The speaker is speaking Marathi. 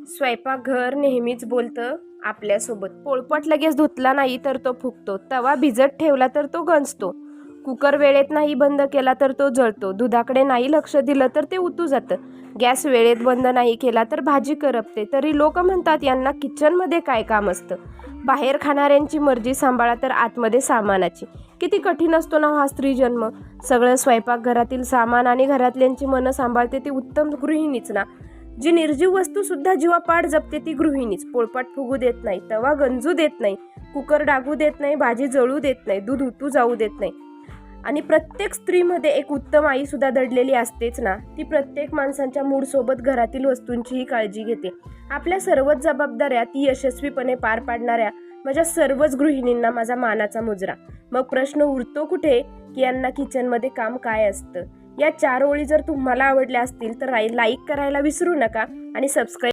स्वयंपाकघर नेहमीच बोलतं आपल्यासोबत. पोळपाट लगेच धुतला नाही तर तो फुगतो, तवा भिजत ठेवला तर तो गंजतो, कुकर वेळेत नाही बंद केला तर तो जळतो, दुधाकडे नाही लक्ष दिलं तर ते उतू जातं, गॅस वेळेत बंद नाही केला तर भाजी करपते. तरी लोक म्हणतात यांना किचनमध्ये काय काम असतं. बाहेर खाणाऱ्यांची मर्जी सांभाळा तर आतमध्ये सामानाची. किती कठीण असतो ना हा स्त्री जन्म. सगळं स्वयंपाकघरातील सामान आणि घरातल्यांची मनं सांभाळते ती उत्तम गृहिणीच ना. जी निर्जीव वस्तू सुद्धा जीवापाड जपते ती गृहिणीच. पोळपाट फुगू देत नाही, तवा गंजू देत नाही, कुकर डागू देत नाही, भाजी जळू देत नाही, दूध उतू जाऊ देत नाही. आणि प्रत्येक स्त्रीमध्ये एक उत्तम आई सुद्धा दडलेली असतेच ना. ती प्रत्येक माणसांच्या मूड सोबत घरातील वस्तूंचीही काळजी घेते. आपल्या सर्वच जबाबदाऱ्या ती यशस्वीपणे पार पाडणाऱ्या माझ्या सर्वच गृहिणींना माझा मानाचा मुजरा. मग प्रश्न उरतो कुठे की यांना किचनमध्ये काम काय असतं. या 4 ओळी जर तुम्हाला आवडल्या असतील तर लाईक करायला विसरू नका आणि सबस्क्राईब